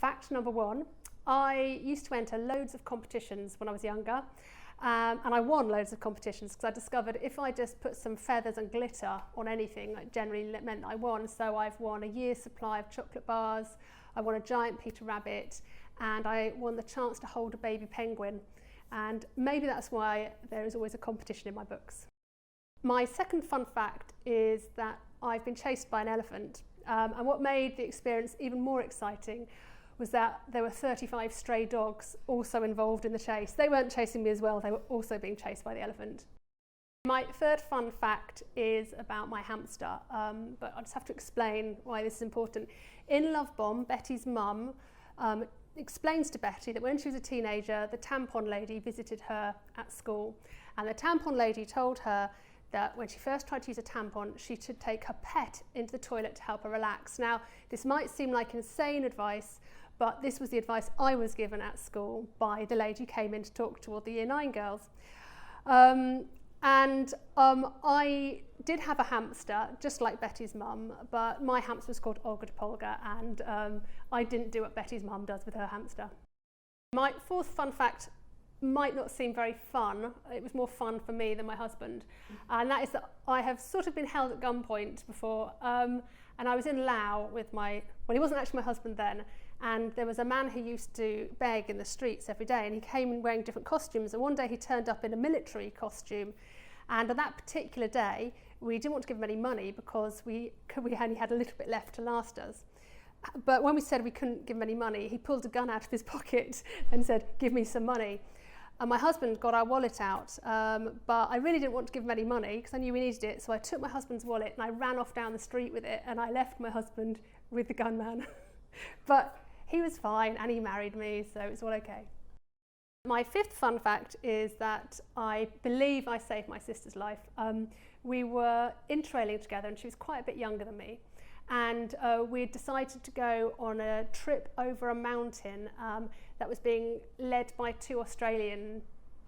Fact number one, I used to enter loads of competitions when I was younger, and I won loads of competitions because I discovered if I just put some feathers and glitter on anything, it generally meant I won. So I've won a year's supply of chocolate bars, I won a giant Peter Rabbit, and I won the chance to hold a baby penguin. And maybe that's why there is always a competition in my books. My second fun fact is that I've been chased by an elephant, and what made the experience even more exciting was that there were 35 stray dogs also involved in the chase. They weren't chasing me as well, they were also being chased by the elephant. My third fun fact is about my hamster, but I just have to explain why this is important. In Love Bomb, Betty's mum explains to Betty that when she was a teenager, the tampon lady visited her at school, and the tampon lady told her that when she first tried to use a tampon, she should take her pet into the toilet to help her relax. Now, this might seem like insane advice, but this was the advice I was given at school by the lady who came in to talk to all the Year 9 girls. I did have a hamster, just like Betty's mum, but my hamster was called Olga de Polga, and I didn't do what Betty's mum does with her hamster. My fourth fun fact might not seem very fun. It was more fun for me than my husband, and that is that I have sort of been held at gunpoint before, and I was in Laos with well, he wasn't actually my husband then, and there was a man who used to beg in the streets every day, and he came in wearing different costumes, and one day he turned up in a military costume, and on that particular day we didn't want to give him any money because we only had a little bit left to last us. But when we said we couldn't give him any money, he pulled a gun out of his pocket and said, "Give me some money." And my husband got our wallet out, but I really didn't want to give him any money because I knew we needed it, so I took my husband's wallet and I ran off down the street with it, and I left my husband with the gunman. But he was fine and he married me, so it's all okay. My fifth fun fact is that I believe I saved my sister's life. We were interrailing together and she was quite a bit younger than me, and we had decided to go on a trip over a mountain that was being led by two Australian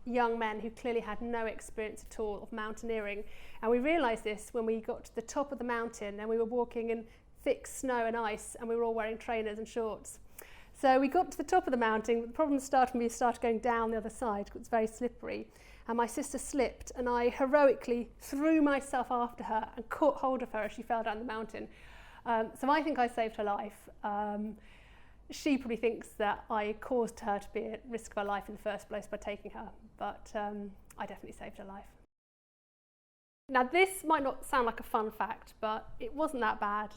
young men who clearly had no experience at all of mountaineering. And we realised this when we got to the top of the mountain and we were walking in thick snow and ice, and we were all wearing trainers and shorts. So we got to the top of the mountain. The problem started when we started going down the other side because it's very slippery, and my sister slipped, and I heroically threw myself after her and caught hold of her as she fell down the mountain. So I think I saved her life. She probably thinks that I caused her to be at risk of her life in the first place by taking her, but I definitely saved her life. Now, this might not sound like a fun fact, but it wasn't that bad,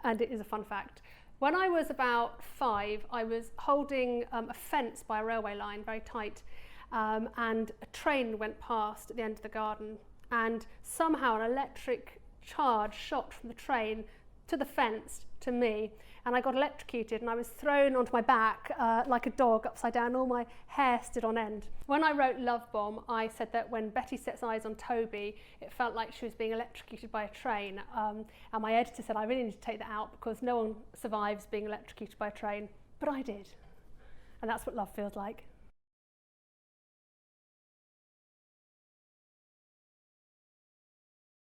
and it is a fun fact. When I was about 5, I was holding a fence by a railway line, very tight, and a train went past at the end of the garden, and somehow an electric charge shot from the train to the fence to me, and I got electrocuted and I was thrown onto my back like a dog upside down. All my hair stood on end. When I wrote Love Bomb, I said that when Betty sets eyes on Toby, it felt like she was being electrocuted by a train, and my editor said I really need to take that out because no one survives being electrocuted by a train, but I did, and that's what love feels like.